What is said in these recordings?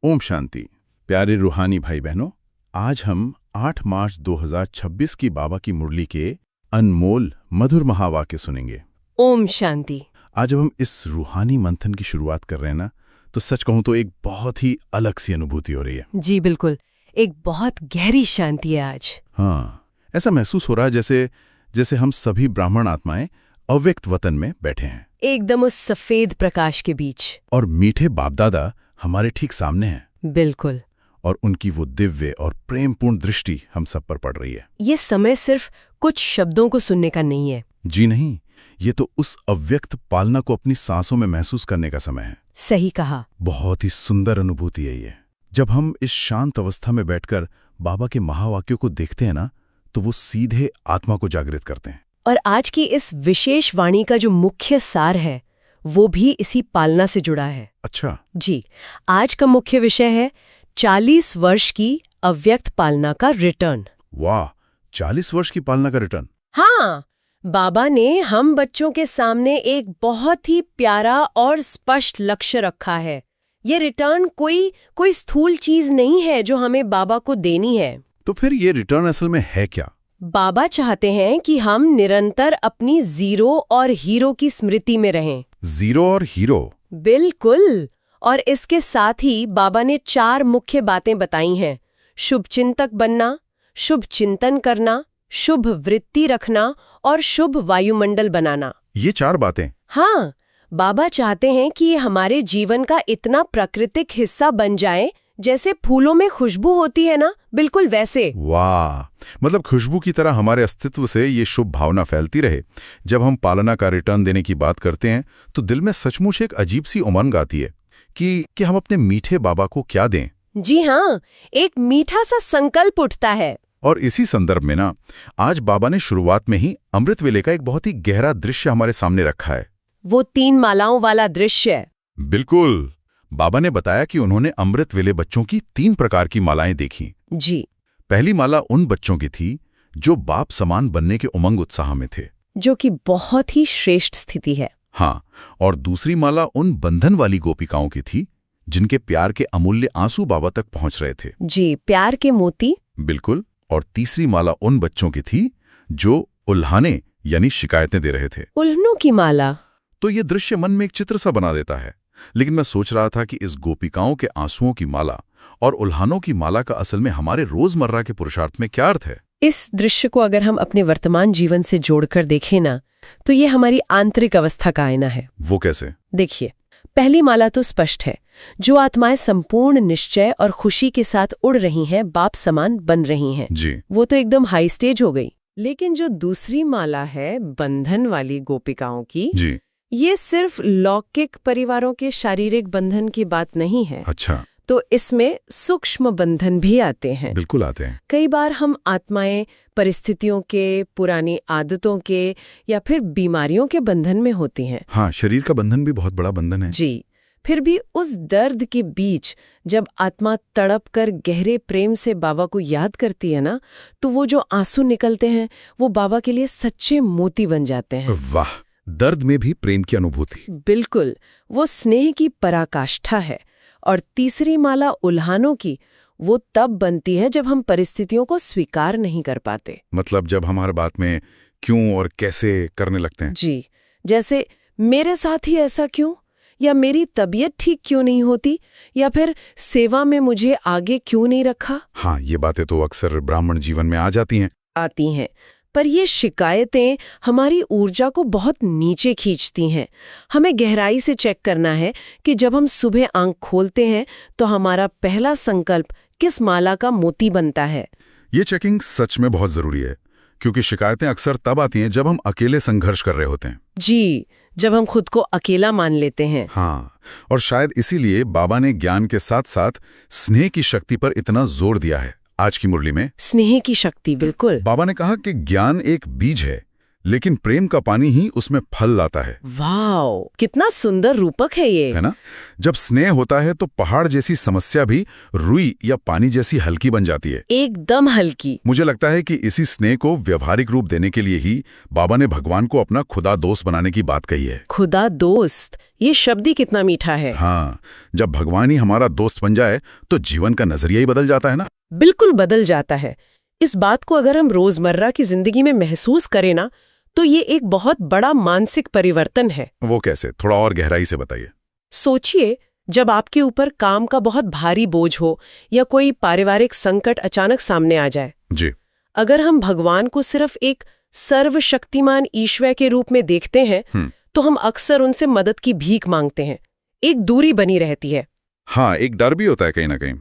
ओम शांति। प्यारे रूहानी भाई बहनों, आज हम 8 मार्च 2026 की बाबा की मुरली के अनमोल मधुर महावाक्य सुनेंगे। ओम शांति। आज जब हम इस रूहानी मंथन की शुरुआत कर रहे हैं ना, तो सच कहूं तो एक बहुत ही अलग सी अनुभूति हो रही है। जी बिल्कुल, एक बहुत गहरी शांति है आज। हाँ, ऐसा महसूस हो रहा है जैसे हम सभी ब्राह्मण आत्माएं अव्यक्त वतन में बैठे हैं, एकदम उस सफेद प्रकाश के बीच। और मीठे बापदादा हमारे ठीक सामने हैं। बिल्कुल। और उनकी वो दिव्य और प्रेमपूर्ण दृष्टि हम सब पर पड़ रही है। ये समय सिर्फ कुछ शब्दों को सुनने का नहीं है। जी नहीं, ये तो उस अव्यक्त पालना को अपनी सांसों में महसूस करने का समय है। सही कहा। बहुत ही सुंदर अनुभूति है ये। जब हम इस शांत अवस्था में बैठकर बाबा के महावाक्यों को देखते हैं ना, तो वो सीधे आत्मा को जागृत करते हैं। और आज की इस विशेष वाणी का जो मुख्य सार है वो भी इसी पालना से जुड़ा है। अच्छा जी, आज का मुख्य विषय है 40 वर्ष की अव्यक्त पालना का रिटर्न। वाह, 40 वर्ष की पालना का रिटर्न। हाँ, बाबा ने हम बच्चों के सामने एक बहुत ही प्यारा और स्पष्ट लक्ष्य रखा है। ये रिटर्न कोई स्थूल चीज नहीं है जो हमें बाबा को देनी है। तो फिर ये रिटर्न असल में है क्या? बाबा चाहते हैं कि हम निरंतर अपनी जीरो और हीरो की स्मृति में रहें। जीरो और हीरो? बिल्कुल। और इसके साथ ही बाबा ने 4 मुख्य बातें बताई हैं: शुभ चिंतक बनना, शुभ चिंतन करना, शुभ वृत्ति रखना और शुभ वायुमंडल बनाना। ये 4 बातें? हाँ, बाबा चाहते हैं कि ये हमारे जीवन का इतना प्राकृतिक हिस्सा बन जाए जैसे फूलों में खुशबू होती है ना, बिल्कुल वैसे। वाह, मतलब खुशबू की तरह हमारे अस्तित्व से ये शुभ भावना फैलती रहे। जब हम पालना का रिटर्न देने की बात करते हैं तो दिल में सचमुच एक अजीब सी उमंग आती है कि हम अपने मीठे बाबा को क्या दें। जी हाँ, एक मीठा सा संकल्प उठता है। और इसी संदर्भ में ना, आज बाबा ने शुरुआत में ही अमृत वेले का एक बहुत ही गहरा दृश्य हमारे सामने रखा है। वो 3 मालाओं वाला दृश्य। बिल्कुल। बाबा ने बताया कि उन्होंने अमृत वेले बच्चों की 3 प्रकार की मालाएं देखी। जी। पहली माला उन बच्चों की थी जो बाप समान बनने के उमंग उत्साह में थे, जो कि बहुत ही श्रेष्ठ स्थिति है। हाँ, और दूसरी माला उन बंधन वाली गोपिकाओं की थी जिनके प्यार के अमूल्य आंसू बाबा तक पहुंच रहे थे। जी, प्यार के मोती। बिल्कुल। और तीसरी माला उन बच्चों की थी जो उल्हाने यानी शिकायतें दे रहे थे। उल्हनों की माला। तो ये दृश्य मन में एक चित्र सा बना देता है। लेकिन मैं सोच रहा था कि इस गोपिकाओं के आंसुओं की माला और उल्हानों की माला का असल में हमारे रोजमर्रा के पुरुषार्थ में क्या अर्थ है? इस दृश्य को अगर हम अपने वर्तमान जीवन से जोड़कर देखें ना, तो ये हमारी आंतरिक अवस्था का आईना है। वो कैसे? देखिए, पहली माला तो स्पष्ट है। जो आत्माएं संपूर्ण निश्चय और खुशी के साथ उड़ रही हैं, बाप समान बन रही हैं, जी, वो तो एकदम हाई स्टेज हो गई। लेकिन जो दूसरी माला है बंधन वाली गोपिकाओं की, जी, ये सिर्फ लौकिक परिवारों के शारीरिक बंधन की बात नहीं है। अच्छा। तो इसमें सूक्ष्म बंधन भी आते हैं। बिल्कुल आते हैं। कई बार हम आत्माएं परिस्थितियों के, पुरानी आदतों के या फिर बीमारियों के बंधन में होती हैं। हाँ, शरीर का बंधन भी बहुत बड़ा बंधन है। जी, फिर भी उस दर्द के बीच जब आत्मा तड़प कर गहरे प्रेम से बाबा को याद करती है ना, तो वो जो आंसू निकलते हैं वो बाबा के लिए सच्चे मोती बन जाते हैं। वाह, दर्द में भी प्रेम की अनुभूति। बिल्कुल, वो स्नेह की पराकाष्ठा है। और तीसरी माला उल्हानों की, वो तब बनती है जब हम परिस्थितियों को स्वीकार नहीं कर पाते। मतलब जब हमारे बात में क्यों और कैसे करने लगते हैं। जी, जैसे मेरे साथ ही ऐसा क्यों, या मेरी तबीयत ठीक क्यों नहीं होती, या फिर सेवा में मुझे आगे क्यों नहीं रखा। हाँ, ये बातें तो अक्सर ब्राह्मण जीवन में आ जाती हैं। पर ये शिकायतें हमारी ऊर्जा को बहुत नीचे खींचती हैं। हमें गहराई से चेक करना है कि जब हम सुबह आंख खोलते हैं तो हमारा पहला संकल्प किस माला का मोती बनता है। ये चेकिंग सच में बहुत जरूरी है, क्योंकि शिकायतें अक्सर तब आती हैं जब हम अकेले संघर्ष कर रहे होते हैं। जी, जब हम खुद को अकेला मान लेते हैं। हाँ, और शायद इसीलिए बाबा ने ज्ञान के साथ साथ स्नेह की शक्ति पर इतना जोर दिया है आज की मुरली में। स्नेह की शक्ति, बिल्कुल। बाबा ने कहा कि ज्ञान एक बीज है लेकिन प्रेम का पानी ही उसमें फल लाता है। वाओ, कितना सुंदर रूपक है ये। है ना? जब स्नेह होता है तो पहाड़ जैसी समस्या भी रुई या पानी जैसी हल्की बन जाती है। एकदम हल्की। मुझे लगता है कि इसी स्नेह को व्यवहारिक रूप देने के लिए ही बाबा ने भगवान को अपना खुदा दोस्त बनाने की बात कही है। खुदा दोस्त, ये शब्द ही कितना मीठा है। हाँ, जब भगवान ही हमारा दोस्त बन जाए तो जीवन का नजरिया ही बदल जाता है ना। बिल्कुल बदल जाता है। इस बात को अगर हम रोजमर्रा की जिंदगी में महसूस करें ना, तो ये एक बहुत बड़ा मानसिक परिवर्तन है। वो कैसे? थोड़ा और गहराई से बताइए। सोचिए, जब आपके ऊपर काम का बहुत भारी बोझ हो या कोई पारिवारिक संकट अचानक सामने आ जाए। जी। अगर हम भगवान को सिर्फ एक सर्वशक्तिमान ईश्वर के रूप में देखते हैं, तो हम अक्सर उनसे मदद की भीख मांगते हैं। एक दूरी बनी रहती है। हाँ, एक डर भी होता है कहीं ना कहीं,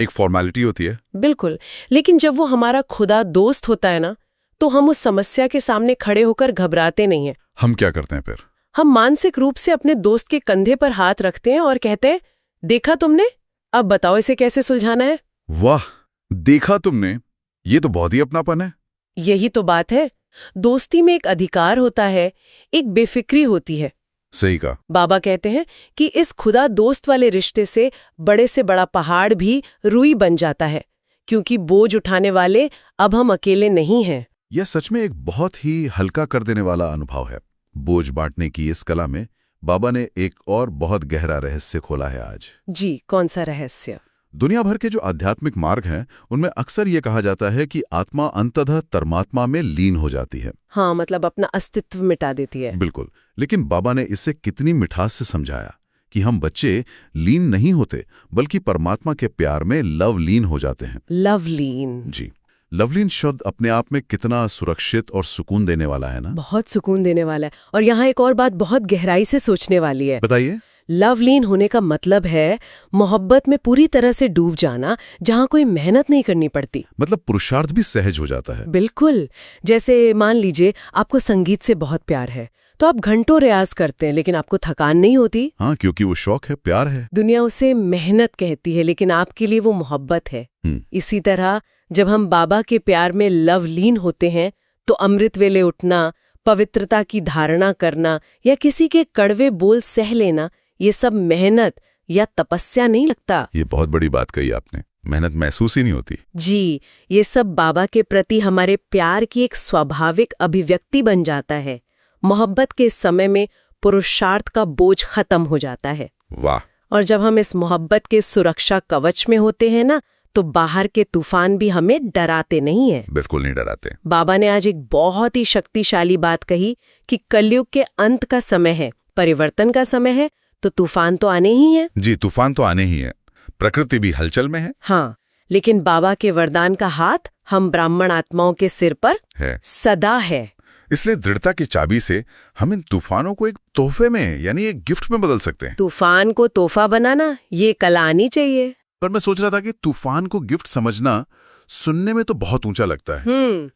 एक फॉर्मेलिटी होती है। बिल्कुल। लेकिन जब वो हमारा खुदा दोस्त होता है ना, तो हम उस समस्या के सामने खड़े होकर घबराते नहीं हैं। हम क्या करते हैं फिर? हम मानसिक रूप से अपने दोस्त के कंधे पर हाथ रखते हैं और कहते हैं, देखा तुमने, अब बताओ इसे कैसे सुलझाना है। वाह, देखा तुमने, ये तो बहुत ही अपनापन है। यही तो बात है। दोस्ती में एक अधिकार होता है, एक बेफिक्री होती है। सही कहा। बाबा कहते हैं कि इस खुदा दोस्त वाले रिश्ते से बड़ा पहाड़ भी रुई बन जाता है, क्योंकि बोझ उठाने वाले अब हम अकेले नहीं हैं। यह सच में एक बहुत ही हल्का कर देने वाला अनुभव है। बोझ बांटने की इस कला में बाबा ने एक और बहुत गहरा रहस्य खोला है आज। जी, कौन सा रहस्य? दुनिया भर के जो आध्यात्मिक मार्ग हैं, उनमें अक्सर ये कहा जाता है कि आत्मा अंततः परमात्मा में लीन हो जाती है। हाँ, मतलब अपना अस्तित्व मिटा देती है। बिल्कुल। लेकिन बाबा ने इसे कितनी मिठास से समझाया कि हम बच्चे लीन नहीं होते, बल्कि परमात्मा के प्यार में लवलीन हो जाते हैं। लवलीन। जी। लवलीन शब्द अपने आप में कितना सुरक्षित और सुकून देने वाला है ना। बहुत सुकून देने वाला है। और यहाँ एक और बात बहुत गहराई से सोचने वाली है। बताइए। लवलीन होने का मतलब है मोहब्बत में पूरी तरह से डूब जाना, जहाँ कोई मेहनत नहीं करनी पड़ती। मतलब पुरुषार्थ भी सहज हो जाता है। बिल्कुल। जैसे मान लीजिए आपको संगीत से बहुत प्यार है, तो आप घंटों रियाज करते हैं, लेकिन आपको थकान नहीं होती। हाँ, क्योंकि वो शौक है, प्यार है। दुनिया उसे मेहनत कहती है, लेकिन आपके लिए वो मोहब्बत है। इसी तरह जब हम बाबा के प्यार में लवलीन होते हैं, तो अमृत वेले उठना, पवित्रता की धारणा करना या किसी के कड़वे बोल सह लेना, ये सब मेहनत या तपस्या नहीं लगता। ये बहुत बड़ी बात कही आपने। मेहनत महसूस ही नहीं होती। जी, ये सब बाबा के प्रति हमारे प्यार की एक स्वाभाविक अभिव्यक्ति बन जाता है। मोहब्बत के समय में पुरुषार्थ का बोझ खत्म हो जाता है। वाह। और जब हम इस मोहब्बत के सुरक्षा कवच में होते हैं ना, तो बाहर के तूफान भी हमें डराते नहीं है। बिल्कुल नहीं डराते। बाबा ने आज एक बहुत ही शक्तिशाली बात कही कि कलयुग के अंत का समय है, परिवर्तन का समय है, तो तूफान तो आने ही है। जी, तूफान तो आने ही है। प्रकृति भी हलचल में है। हाँ, लेकिन बाबा के वरदान का हाथ हम ब्राह्मण आत्माओं के सिर पर है, सदा है। इसलिए दृढ़ता की चाबी से हम इन तूफानों को एक तोहफे में, यानी एक गिफ्ट में बदल सकते हैं। तूफान को तोहफा बनाना, ये कला आनी चाहिए। पर मैं सोच रहा था कि तूफान को गिफ्ट समझना सुनने में तो बहुत ऊंचा लगता है,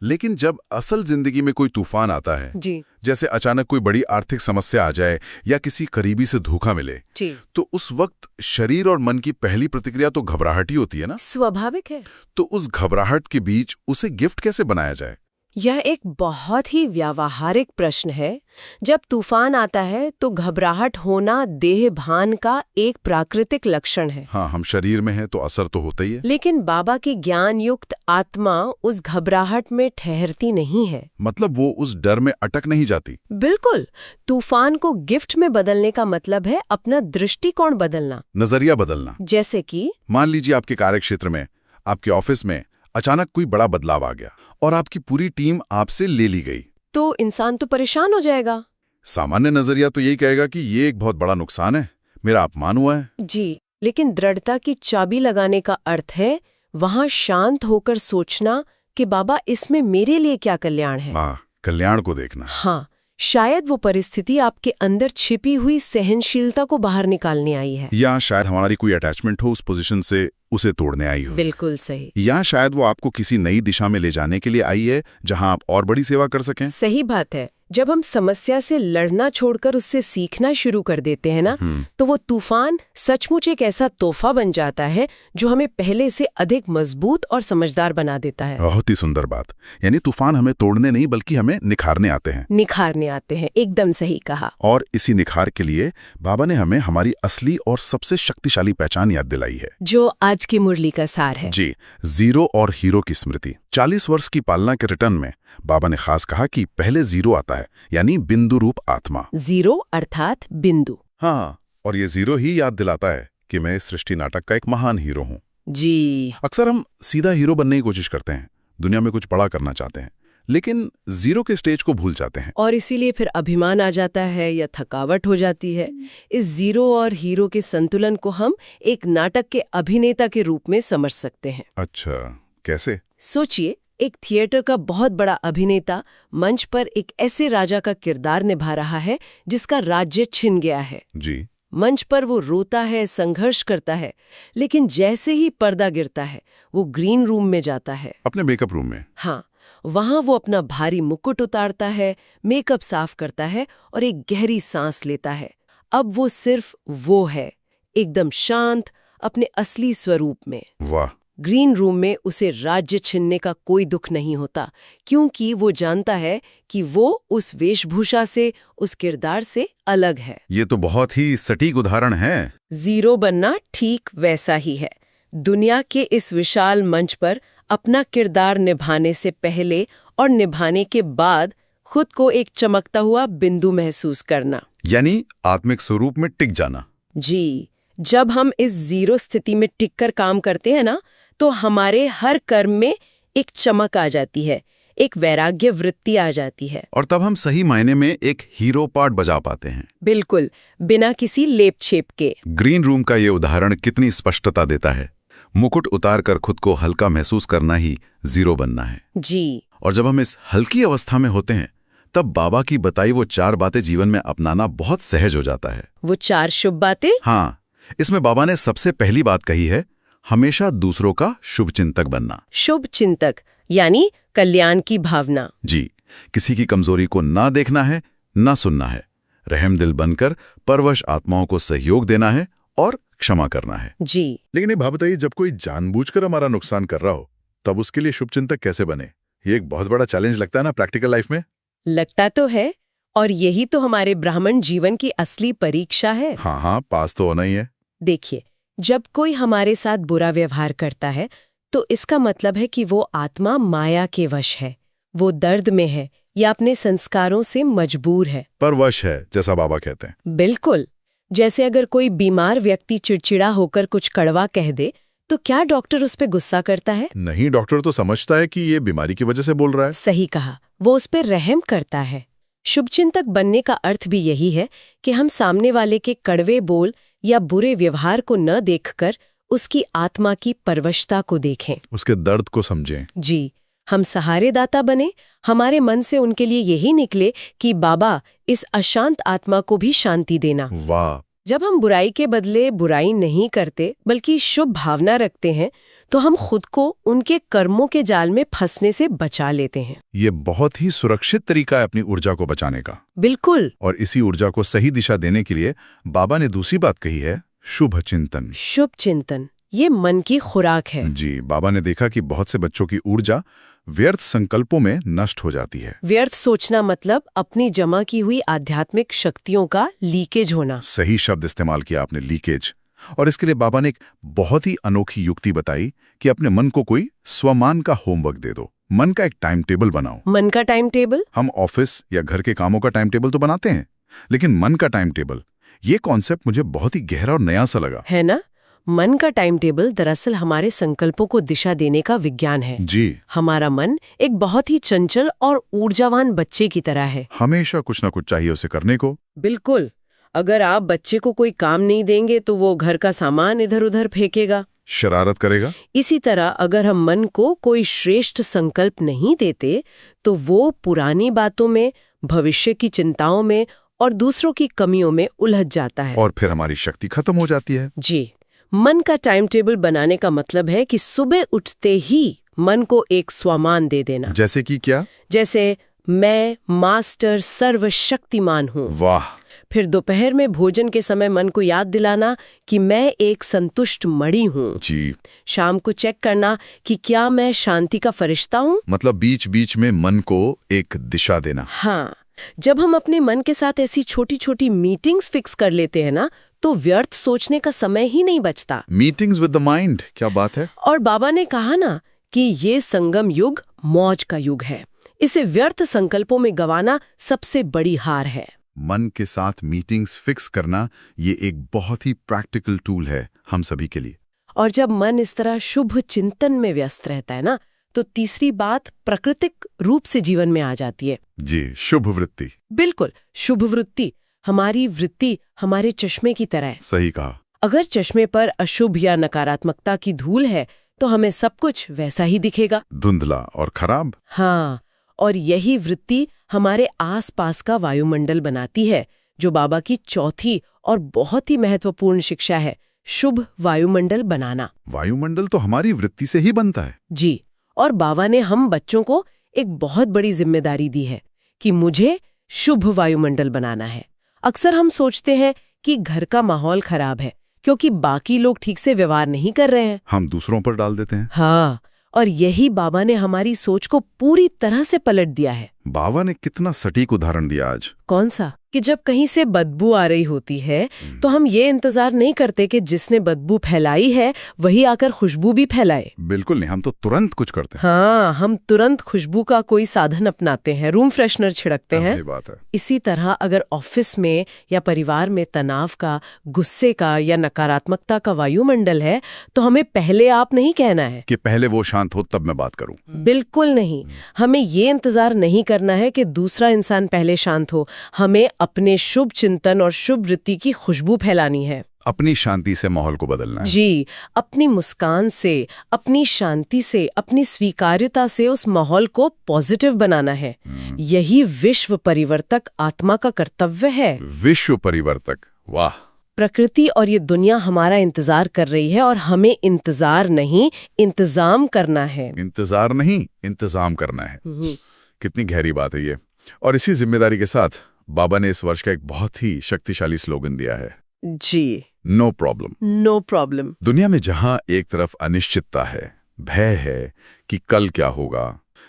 लेकिन जब असल जिंदगी में कोई तूफान आता है जी, जैसे अचानक कोई बड़ी आर्थिक समस्या आ जाए या किसी करीबी से धोखा मिले जी, तो उस वक्त शरीर और मन की पहली प्रतिक्रिया तो घबराहट ही होती है ना। स्वाभाविक है। तो उस घबराहट के बीच उसे गिफ्ट कैसे बनाया जाए? यह एक बहुत ही व्यावहारिक प्रश्न है। जब तूफान आता है तो घबराहट होना देह भान का एक प्राकृतिक लक्षण है। हाँ, हम शरीर में हैं तो असर तो होता ही है। लेकिन बाबा की ज्ञान युक्त आत्मा उस घबराहट में ठहरती नहीं है। मतलब वो उस डर में अटक नहीं जाती। बिल्कुल। तूफान को गिफ्ट में बदलने का मतलब है अपना दृष्टिकोण बदलना, नजरिया बदलना। जैसे कि मान लीजिए आपके कार्यक्षेत्र में, आपके ऑफिस में अचानक कोई बड़ा बदलाव आ गया और आपकी पूरी टीम आपसे ले ली गई, तो इंसान तो परेशान हो जाएगा। सामान्य नजरिया तो यही कहेगा कि ये एक बहुत बड़ा नुकसान है, मेरा अपमान हुआ है। जी, लेकिन दृढ़ता की चाबी लगाने का अर्थ है वहां शांत होकर सोचना कि बाबा, इसमें मेरे लिए क्या कल्याण है। हाँ, कल्याण को देखना। हाँ, शायद वो परिस्थिति आपके अंदर छिपी हुई सहनशीलता को बाहर निकालने आई है, या शायद हमारी कोई अटैचमेंट हो उस पोजीशन से, उसे तोड़ने आई हो। बिल्कुल सही। या शायद वो आपको किसी नई दिशा में ले जाने के लिए आई है जहां आप और बड़ी सेवा कर सकें। सही बात है। जब हम समस्या से लड़ना छोड़कर उससे सीखना शुरू कर देते हैं ना, तो वो तूफान सचमुच एक ऐसा तोहफा बन जाता है जो हमें पहले से अधिक मजबूत और समझदार बना देता है। बहुत ही सुंदर बात। यानी तूफान हमें तोड़ने नहीं बल्कि हमें निखारने आते हैं। निखारने आते हैं, एकदम सही कहा। और इसी निखार के लिए बाबा ने हमें हमारी असली और सबसे शक्तिशाली पहचान याद दिलाई है, जो आज की मुरली का सार है। जी, जीरो और हीरो की स्मृति। 40 वर्ष की पालना के रिटर्न में बाबा ने खास कहा कि पहले जीरो आता है, यानी बिंदु रूप आत्मा। जीरो अर्थात बिंदु। हाँ, और ये जीरो ही याद दिलाता है कि मैं इस सृष्टि नाटक का एक महान हीरो हूँ। जी। अक्सर हम सीधा हीरो बनने की कोशिश करते हैं, दुनिया में कुछ बड़ा करना चाहते हैं, लेकिन जीरो के स्टेज को भूल जाते हैं। और इसीलिए फिर अभिमान आ जाता है या थकावट हो जाती है। इस जीरो और हीरो के संतुलन को हम एक नाटक के अभिनेता के रूप में समझ सकते हैं। अच्छा, कैसे? सोचिए, एक थिएटर का बहुत बड़ा अभिनेता मंच पर एक ऐसे राजा का किरदार निभा रहा है जिसका राज्य छिन गया है। जी। मंच पर वो रोता है, संघर्ष करता है, लेकिन जैसे ही पर्दा गिरता है वो ग्रीन रूम में जाता है, अपने मेकअप रूम में। हाँ, वहां वो अपना भारी मुकुट उतारता है, मेकअप साफ करता है और एक गहरी सांस लेता है। अब वो सिर्फ वो है, एकदम शांत, अपने असली स्वरूप में। वाह। ग्रीन रूम में उसे राज्य छीनने का कोई दुख नहीं होता, क्योंकि वो जानता है कि वो उस वेशभूषा से, उस किरदार से अलग है। ये तो बहुत ही सटीक उदाहरण है। जीरो बनना ठीक वैसा ही है। दुनिया के इस विशाल मंच पर अपना किरदार निभाने से पहले और निभाने के बाद खुद को एक चमकता हुआ बिंदु महसूस करना, यानी आत्मिक स्वरूप में टिक जाना। जी। जब हम इस जीरो स्थिति में टिककर काम करते हैं ना, तो हमारे हर कर्म में एक चमक आ जाती है, एक वैराग्य वृत्ति आ जाती है। और तब हम सही मायने में एक हीरो पार्ट बजा पाते हैं। बिल्कुल, बिना किसी लेप छेप के। ग्रीन रूम का ये उदाहरण कितनी स्पष्टता देता है। मुकुट उतारकर खुद को हल्का महसूस करना ही जीरो बनना है। जी। और जब हम इस हल्की अवस्था में होते हैं, तब बाबा की बताई वो 4 बातें जीवन में अपनाना बहुत सहज हो जाता है। वो 4 शुभ बातें? हाँ, इसमें बाबा ने सबसे पहली बात कही है, हमेशा दूसरों का शुभ चिंतक बनना। शुभ चिंतक यानी कल्याण की भावना। जी, किसी की कमजोरी को ना देखना है, ना सुनना है, रहमदिल बनकर परवश आत्माओं को सहयोग देना है और क्षमा करना है। जी। लेकिन ये बात बताइए, जब कोई जानबूझकर हमारा नुकसान कर रहा हो, तब उसके लिए शुभचिंतक कैसे बने? ये एक बहुत बड़ा चैलेंज लगता है ना प्रैक्टिकल लाइफ में। लगता तो है, और यही तो हमारे ब्राह्मण जीवन की असली परीक्षा है। हाँ, पास तो होना ही है। देखिए, जब कोई हमारे साथ बुरा व्यवहार करता है, तो इसका मतलब है कि वो आत्मा माया के वश है, वो दर्द में है या अपने संस्कारों से मजबूर है। परवश है, जैसा बाबा कहते हैं। बिल्कुल। जैसे अगर कोई बीमार व्यक्ति चिड़चिड़ा होकर कुछ कड़वा कह दे, तो क्या डॉक्टर उस पे गुस्सा करता है? नहीं, डॉक्टर तो समझता है कि ये बीमारी की वजह से बोल रहा है। सही कहा, वो उस पे रहम करता है। शुभचिंतक बनने का अर्थ भी यही है कि हम सामने वाले के कड़वे बोल या बुरे व्यवहार को न देखकर उसकी आत्मा की परवशता को देखें, उसके दर्द को समझें। जी, हम सहारेदाता बने, हमारे मन से उनके लिए यही निकले कि बाबा, इस अशांत आत्मा को भी शांति देना। वाह। जब हम बुराई के बदले बुराई नहीं करते बल्कि शुभ भावना रखते हैं, तो हम खुद को उनके कर्मों के जाल में फंसने से बचा लेते हैं। ये बहुत ही सुरक्षित तरीका है अपनी ऊर्जा को बचाने का। बिल्कुल। और इसी ऊर्जा को सही दिशा देने के लिए बाबा ने दूसरी बात कही है, शुभ चिंतन। शुभ चिंतन, ये मन की खुराक है। जी, बाबा ने देखा कि बहुत से बच्चों की ऊर्जा व्यर्थ संकल्पों में नष्ट हो जाती है। व्यर्थ सोचना मतलब अपनी जमा की हुई आध्यात्मिक शक्तियों का लीकेज होना। सही शब्द इस्तेमाल किया आपने, लीकेज। और इसके लिए बाबा ने एक बहुत ही अनोखी युक्ति बताई कि अपने मन को कोई स्वमान का होमवर्क दे दो। मन का एक टाइम टेबल बनाओ। मन का टाइम टेबल? हम ऑफिस या घर के कामों का टाइम टेबल तो बनाते हैं, लेकिन मन का टाइम टेबल, ये कॉन्सेप्ट मुझे बहुत ही गहरा और नया सा लगा। है ना? मन का टाइम टेबल दरअसल हमारे संकल्पों को दिशा देने का विज्ञान है। जी। हमारा मन एक बहुत ही चंचल और ऊर्जावान बच्चे की तरह है, हमेशा कुछ ना कुछ चाहिए उसे करने को। बिल्कुल। अगर आप बच्चे को कोई काम नहीं देंगे तो वो घर का सामान इधर उधर फेंकेगा, शरारत करेगा। इसी तरह अगर हम मन को कोई श्रेष्ठ संकल्प नहीं देते तो वो पुरानी बातों में, भविष्य की चिंताओं में और दूसरों की कमियों में उलझ जाता है, और फिर हमारी शक्ति खत्म हो जाती है। जी। मन का टाइम टेबल बनाने का मतलब है कि सुबह उठते ही मन को एक स्वमान दे देना। जैसे कि क्या? जैसे मैं मास्टर सर्वशक्तिमान हूँ। वाह। फिर दोपहर में भोजन के समय मन को याद दिलाना कि मैं एक संतुष्ट मणि हूँ। जी। शाम को चेक करना कि क्या मैं शांति का फरिश्ता हूँ। मतलब बीच बीच में मन को एक दिशा देना। हाँ, जब हम अपने मन के साथ ऐसी छोटी छोटी मीटिंग्स फिक्स कर लेते हैं ना, तो व्यर्थ सोचने का समय ही नहीं बचता। मीटिंग्स विद द माइंड, क्या बात है। और बाबा ने कहा ना कि ये संगम युग मौज का युग है। इसे व्यर्थ संकल्पों में गंवाना सबसे बड़ी हार है। मन के साथ मीटिंग्स फिक्स करना ये एक बहुत ही प्रैक्टिकल टूल है हम सभी के लिए। और जब मन इस तरह शुभ चिंतन में व्यस्त रहता है ना, तो तीसरी बात प्राकृतिक रूप से जीवन में आ जाती है। जी, शुभ वृत्ति। बिल्कुल, शुभ वृत्ति। हमारी वृत्ति हमारे चश्मे की तरह है। सही कहा। अगर चश्मे पर अशुभ या नकारात्मकता की धूल है तो हमें सब कुछ वैसा ही दिखेगा, धुंधला और खराब। हाँ, और यही वृत्ति हमारे आसपास का वायुमंडल बनाती है, जो बाबा की चौथी और बहुत ही महत्वपूर्ण शिक्षा है, शुभ वायुमंडल बनाना। वायुमंडल तो हमारी वृत्ति से ही बनता है। जी, और बाबा ने हम बच्चों को एक बहुत बड़ी जिम्मेदारी दी है कि मुझे शुभ वायुमंडल बनाना है। अक्सर हम सोचते हैं कि घर का माहौल खराब है क्योंकि बाकी लोग ठीक से व्यवहार नहीं कर रहे हैं। हम दूसरों पर डाल देते हैं। हाँ, और यही बाबा ने हमारी सोच को पूरी तरह से पलट दिया है। बाबा ने कितना सटीक उदाहरण दिया आज। कौन सा? कि जब कहीं से बदबू आ रही होती है तो हम ये इंतजार नहीं करते कि जिसने बदबू फैलाई है वही आकर खुशबू भी फैलाए। बिल्कुल नहीं, हम तो तुरंत कुछ करते हैं। हाँ, हम तुरंत खुशबू का कोई साधन अपनाते हैं, रूम फ्रेशनर छिड़कते हैं। सही बात है। इसी तरह अगर ऑफिस में या परिवार में तनाव का, गुस्से का या नकारात्मकता का वायुमंडल है तो हमें पहले आप नहीं कहना है कि पहले वो शांत हो तब मैं बात करूं। बिल्कुल नहीं। हमें ये इंतजार नहीं करना है कि दूसरा इंसान पहले शांत हो। हमें अपने शुभ चिंतन और शुभ वृत्ति की खुशबू फैलानी है। अपनी शांति से माहौल को बदलना है। जी, अपनी मुस्कान से, अपनी शांति से, अपनी स्वीकार्यता से उस माहौल को पॉजिटिव बनाना है। यही विश्व परिवर्तक आत्मा का कर्तव्य है। विश्व परिवर्तक, वाह। प्रकृति और ये दुनिया हमारा इंतजार कर रही है और हमें इंतजार नहीं, इंतजाम करना है। इंतजार नहीं, इंतजाम करना है। कितनी गहरी बात है ये। और इसी जिम्मेदारी के साथ बाबा ने इस वर्ष का एक बहुत ही शक्तिशाली स्लोगन दिया है। जी, नो प्रॉब्लम। No problem. दुनिया में जहां एक तरफ अनिश्चितता है, भय है कि कल क्या होगा,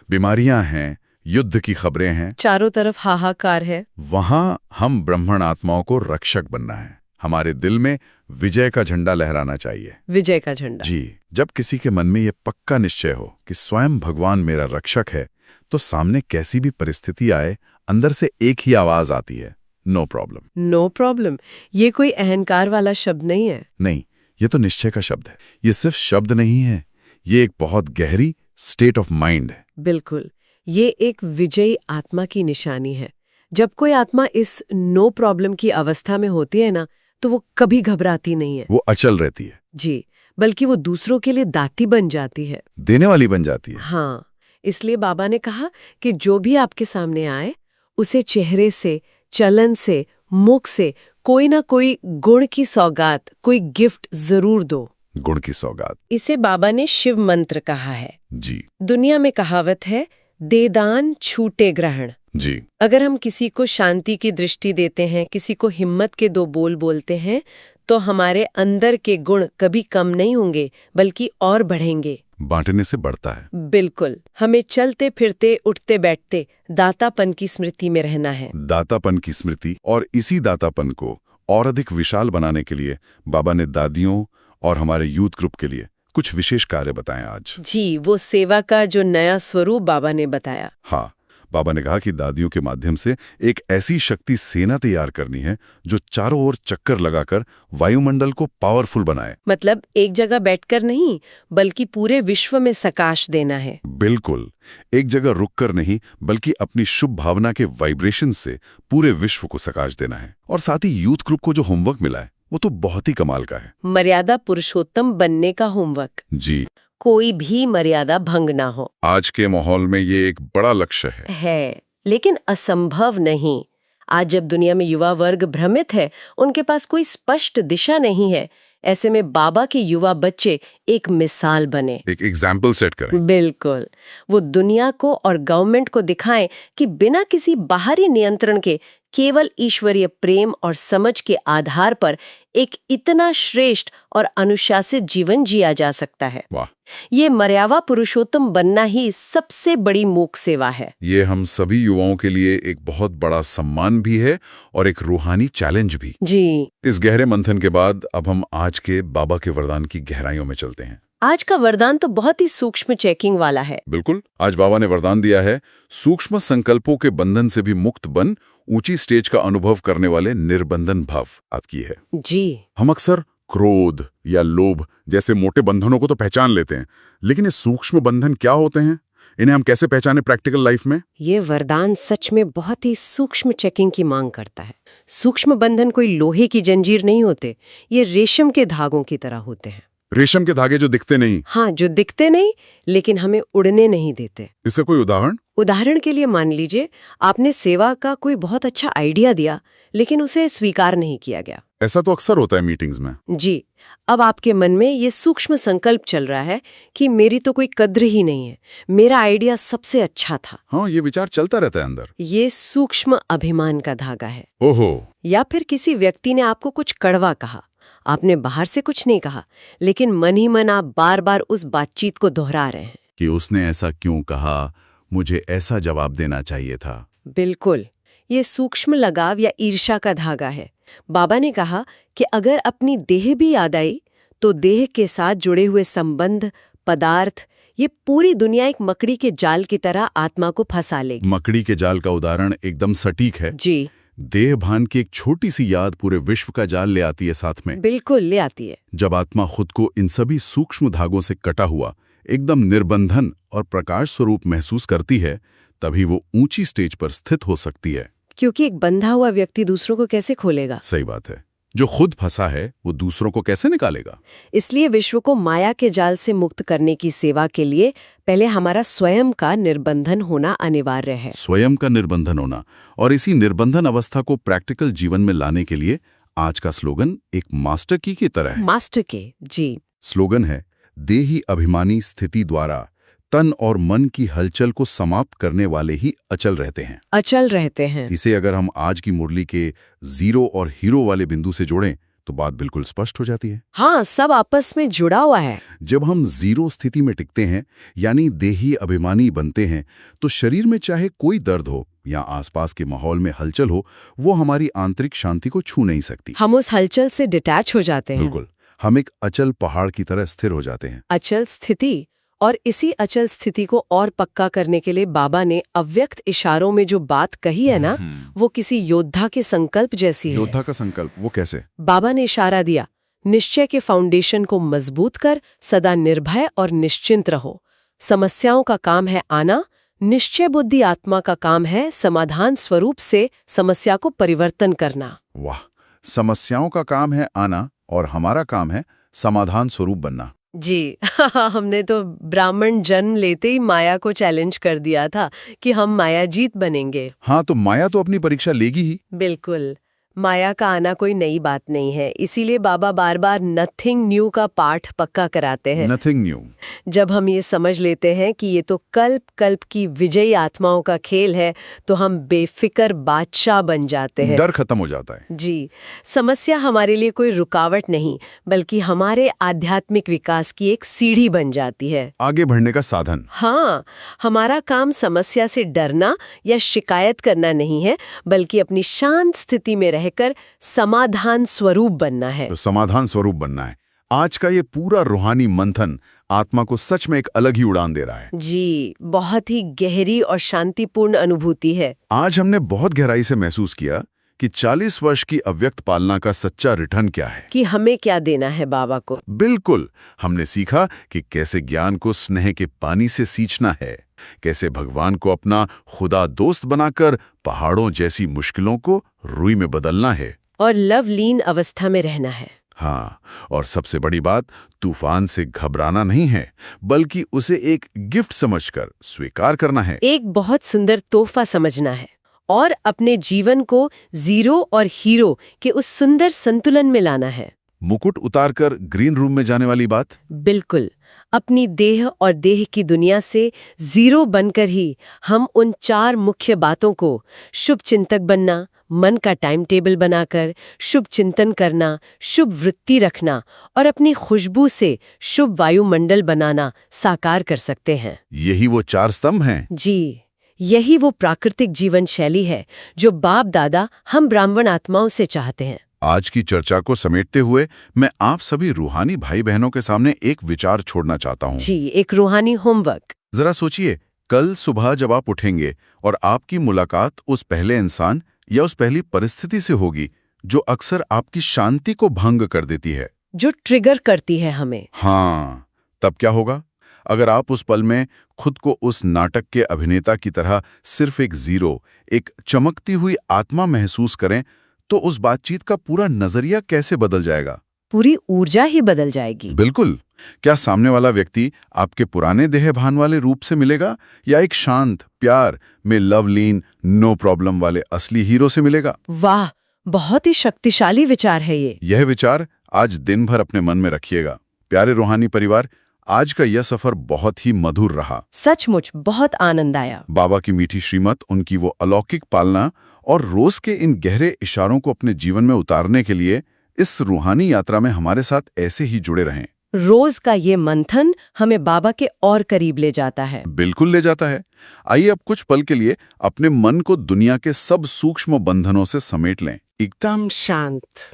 बीमारियां हैं, युद्ध की खबरें हैं, चारों तरफ हाहाकार है, वहां हम ब्राह्मण आत्माओं को रक्षक बनना है। हमारे दिल में विजय का झंडा लहराना चाहिए। विजय का झंडा। जी, जब किसी के मन में ये पक्का निश्चय हो कि स्वयं भगवान मेरा रक्षक है, तो सामने कैसी भी परिस्थिति आए, अंदर से एक ही आवाज आती है, नो प्रॉब्लम। No problem. ये कोई अहंकार वाला शब्द नहीं है। नहीं, ये तो निश्चय का शब्द है। ये सिर्फ शब्द नहीं है, ये एक बहुत गहरी स्टेट ऑफ माइंड है। बिल्कुल, ये एक विजयी आत्मा की निशानी है। जब कोई आत्मा इस नो प्रॉब्लम की अवस्था में होती है ना, तो वो कभी घबराती नहीं है। वो अचल रहती है। जी, बल्कि वो दूसरों के लिए दाती बन जाती है, देने वाली बन जाती है। हाँ, इसलिए बाबा ने कहा कि जो भी आपके सामने आए उसे चेहरे से, चलन से, मुख से कोई ना कोई गुण की सौगात, कोई गिफ्ट जरूर दो। गुण की सौगात। इसे बाबा ने शिव मंत्र कहा है। जी। दुनिया में कहावत है, दे दान छूटे ग्रहण। जी। अगर हम किसी को शांति की दृष्टि देते हैं, किसी को हिम्मत के दो बोल बोलते हैं, तो हमारे अंदर के गुण कभी कम नहीं होंगे बल्कि और बढ़ेंगे। बांटने से बढ़ता है। बिल्कुल, हमें चलते फिरते उठते बैठते दातापन की स्मृति में रहना है। दातापन की स्मृति, और इसी दातापन को और अधिक विशाल बनाने के लिए बाबा ने दादियों और हमारे यूथ ग्रुप के लिए कुछ विशेष कार्य बताएं आज। जी, वो सेवा का जो नया स्वरूप बाबा ने बताया। हाँ, बाबा ने कहा कि दादियों के माध्यम से एक ऐसी शक्ति सेना तैयार करनी है जो चारों ओर चक्कर लगाकर वायुमंडल को पावरफुल बनाए। मतलब एक जगह बैठकर नहीं, बल्कि पूरे विश्व में सकाश देना है। बिल्कुल, एक जगह रुककर नहीं, बल्कि अपनी शुभ भावना के वाइब्रेशन से पूरे विश्व को सकाश देना है। और साथ ही यूथ ग्रुप को जो होमवर्क मिला है वो तो बहुत ही कमाल का है। मर्यादा पुरुषोत्तम बनने का होमवर्क। जी, कोई भी मर्यादा भंग ना हो। आज के माहौल में ये एक बड़ा लक्ष्य है, लेकिन असंभव नहीं। आज जब दुनिया में युवा वर्ग भ्रमित है, उनके पास कोई स्पष्ट दिशा नहीं है, ऐसे में बाबा के युवा बच्चे एक मिसाल बने। एक एग्जाम्पल सेट करें। बिल्कुल, वो दुनिया को और गवर्नमेंट को दिखाएं कि बिना किसी बाहरी नियंत्रण के केवल ईश्वरीय प्रेम और समझ के आधार पर एक इतना श्रेष्ठ और अनुशासित जीवन जिया जा सकता है। वाह, ये मर्यादा पुरुषोत्तम बनना ही सबसे बड़ी मूक सेवा है। ये हम सभी युवाओं के लिए एक बहुत बड़ा सम्मान भी है और एक रूहानी चैलेंज भी। जी, इस गहरे मंथन के बाद अब हम आज के बाबा के वरदान की गहराइयों में चलते हैं। आज का वरदान तो बहुत ही सूक्ष्म चेकिंग वाला है। बिल्कुल, आज बाबा ने वरदान दिया है, सूक्ष्म संकल्पों के बंधन से भी मुक्त बन, ऊंची स्टेज का अनुभव करने वाले निर्बंधन भाव बात की है। जी, हम अक्सर क्रोध या लोभ जैसे मोटे बंधनों को तो पहचान लेते हैं, लेकिन ये सूक्ष्म बंधन क्या होते हैं? इन्हें हम कैसे पहचाने प्रैक्टिकल लाइफ में? ये वरदान सच में बहुत ही सूक्ष्म चेकिंग की मांग करता है। सूक्ष्म बंधन कोई लोहे की जंजीर नहीं होते, ये रेशम के धागों की तरह होते हैं। रेशम के धागे जो दिखते नहीं। हाँ, जो दिखते नहीं लेकिन हमें उड़ने नहीं देते। इसका कोई उदाहरण? उदाहरण के लिए मान लीजिए आपने सेवा का कोई बहुत अच्छा आइडिया दिया, लेकिन उसे स्वीकार नहीं किया गया। ऐसा तो अक्सर होता है मीटिंग्स में। जी, अब आपके मन में ये सूक्ष्म संकल्प चल रहा है कि मेरी तो कोई कद्र ही नहीं है, मेरा आइडिया सबसे अच्छा था। हाँ, ये विचार चलता रहता है अंदर। ये सूक्ष्म अभिमान का धागा है। ओहो। या फिर किसी व्यक्ति ने आपको कुछ कड़वा कहा, आपने बाहर से कुछ नहीं कहा, लेकिन मन ही मन आप बार बार उस बातचीत को दोहरा रहे हैं कि उसने ऐसा क्यों कहा, मुझे ऐसा जवाब देना चाहिए था। बिल्कुल, ये सूक्ष्म लगाव या ईर्ष्या का धागा है। बाबा ने कहा कि अगर अपनी देह भी याद आई तो देह के साथ जुड़े हुए संबंध, पदार्थ, ये पूरी दुनिया एक मकड़ी के जाल की तरह आत्मा को फंसा लेगी। मकड़ी के जाल का उदाहरण एकदम सटीक है। जी, देह भान की एक छोटी सी याद पूरे विश्व का जाल ले आती है साथ में। बिल्कुल ले आती है। जब आत्मा खुद को इन सभी सूक्ष्म धागों से कटा हुआ एकदम निर्बंधन और प्रकाश स्वरूप महसूस करती है, तभी वो ऊंची स्टेज पर स्थित हो सकती है। क्योंकि एक बंधा हुआ व्यक्ति दूसरों को कैसे खोलेगा? सही बात है। जो खुद फंसा है वो दूसरों को कैसे निकालेगा? इसलिए विश्व को माया के जाल से मुक्त करने की सेवा के लिए पहले हमारा स्वयं का निर्बंधन होना अनिवार्य है। स्वयं का निर्बंधन होना, और इसी निर्बंधन अवस्था को प्रैक्टिकल जीवन में लाने के लिए आज का स्लोगन एक मास्टर की तरह है। मास्टर के, जी। स्लोगन है, देही अभिमानी स्थिति द्वारा तन और मन की हलचल को समाप्त करने वाले ही अचल रहते हैं। अचल रहते हैं। इसे अगर हम आज की मुरली के जीरो और हीरो वाले बिंदु से जोड़ें तो बात बिल्कुल स्पष्ट हो जाती है। हाँ, सब आपस में जुड़ा हुआ है। जब हम जीरो स्थिति में टिकते हैं, यानी देही अभिमानी बनते हैं, तो शरीर में चाहे कोई दर्द हो या आसपास के माहौल में हलचल हो, वो हमारी आंतरिक शांति को छू नहीं सकती। हम उस हलचल से डिटैच हो जाते हैं। बिल्कुल, हम एक अचल पहाड़ की तरह स्थिर हो जाते हैं। अचल स्थिति, और इसी अचल स्थिति को और पक्का करने के लिए बाबा ने अव्यक्त इशारों में जो बात कही है ना, वो किसी योद्धा के संकल्प जैसी है। योद्धा का संकल्प, वो कैसे? बाबा ने इशारा दिया, निश्चय के फाउंडेशन को मजबूत कर सदा निर्भय और निश्चिंत रहो। समस्याओं का काम है आना, निश्चय बुद्धि आत्मा का काम है समाधान स्वरूप से समस्या को परिवर्तन करना। वाह, समस्याओं का काम है आना और हमारा काम है समाधान स्वरूप बनना। जी हमने तो ब्राह्मण जन्म लेते ही माया को चैलेंज कर दिया था कि हम मायाजीत बनेंगे। हाँ, तो माया तो अपनी परीक्षा लेगी ही। बिल्कुल, माया का आना कोई नई बात नहीं है, इसीलिए बाबा बार बार नथिंग न्यू का पाठ पक्का कराते हैं। Nothing new. जब हम ये समझ लेते हैं कि ये तो कल्प कल्प की विजयी आत्माओं का खेल है, तो हम बेफिक्र बादशाह बन जाते हैं। डर खत्म हो जाता है। जी, समस्या हमारे लिए कोई रुकावट नहीं, बल्कि हमारे आध्यात्मिक विकास की एक सीढ़ी बन जाती है, आगे बढ़ने का साधन। हाँ, हमारा काम समस्या से डरना या शिकायत करना नहीं है, बल्कि अपनी शांत स्थिति में रहकर समाधान स्वरूप बनना है। तो समाधान स्वरूप बनना है। आज का ये पूरा रूहानी मंथन आत्मा को सच में एक अलग ही उड़ान दे रहा है। जी, बहुत ही गहरी और शांतिपूर्ण अनुभूति है। आज हमने बहुत गहराई से महसूस किया कि 40 वर्ष की अव्यक्त पालना का सच्चा रिटर्न क्या है, कि हमें क्या देना है बाबा को। बिल्कुल, हमने सीखा कि कैसे ज्ञान को स्नेह के पानी से सींचना है, कैसे भगवान को अपना खुदा दोस्त बनाकर पहाड़ों जैसी मुश्किलों को रुई में बदलना है, और लवलीन अवस्था में रहना है। हाँ, और सबसे बड़ी बात, तूफान से घबराना नहीं है, बल्कि उसे एक गिफ्ट समझकर स्वीकार करना है। एक बहुत सुंदर तोहफा समझना है, और अपने जीवन को जीरो और हीरो के उस सुंदर संतुलन में लाना है। मुकुट उतारकर ग्रीन रूम में जाने वाली बात? बिल्कुल। अपनी देह और देह की दुनिया से जीरो बनकर ही हम उन 4 मुख्य बातों को, शुभ चिंतक बनना, मन का टाइम टेबल बनाकर शुभ चिंतन करना, शुभ वृत्ति रखना और अपनी खुशबू से शुभ वायुमंडल बनाना, साकार कर सकते हैं। यही वो 4 स्तंभ हैं। जी, यही वो प्राकृतिक जीवन शैली है जो बाप दादा हम ब्राह्मण आत्माओं से चाहते हैं। आज की चर्चा को समेटते हुए मैं आप सभी रूहानी भाई बहनों के सामने एक विचार छोड़ना चाहता हूँ। जी, एक रूहानी होमवर्क। जरा सोचिए, कल सुबह जब आप उठेंगे और आपकी मुलाकात उस पहले इंसान या उस पहली परिस्थिति से होगी जो अक्सर आपकी शांति को भंग कर देती है, जो ट्रिगर करती है हमें। हाँ, तब क्या होगा? अगर आप उस पल में खुद को उस नाटक के अभिनेता की तरह सिर्फ एक जीरो, एक चमकती हुई आत्मा महसूस करें, तो उस बातचीत का पूरा नजरिया कैसे बदल जाएगा? पूरी ऊर्जा ही बदल जाएगी। बिल्कुल। क्या सामने वाला व्यक्ति आपके पुराने देह भान वाले रूप से मिलेगा या एक शांत, प्यार में लवलीन, नो प्रॉब्लम वाले असली हीरो से मिलेगा? वाह, बहुत ही शक्तिशाली विचार है ये। यह विचार आज दिन भर अपने मन में रखिएगा। प्यारे रूहानी परिवार, आज का यह सफर बहुत ही मधुर रहा। सचमुच बहुत आनंद आया। बाबा की मीठी श्रीमत, उनकी वो अलौकिक पालना और रोज के इन गहरे इशारों को अपने जीवन में उतारने के लिए इस रूहानी यात्रा में हमारे साथ ऐसे ही जुड़े रहें। रोज का ये मंथन हमें बाबा के और करीब ले जाता है। बिल्कुल ले जाता है। आइए अब कुछ पल के लिए अपने मन को दुनिया के सब सूक्ष्म बंधनों से समेट लें, एकदम शांत।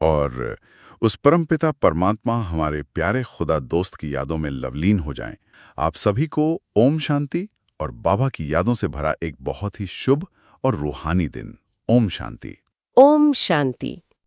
और उस परमपिता परमात्मा, हमारे प्यारे खुदा दोस्त की यादों में लवलीन हो जाएं। आप सभी को ओम शांति और बाबा की यादों से भरा एक बहुत ही शुभ और रूहानी दिन। ओम शांति। ओम शांति।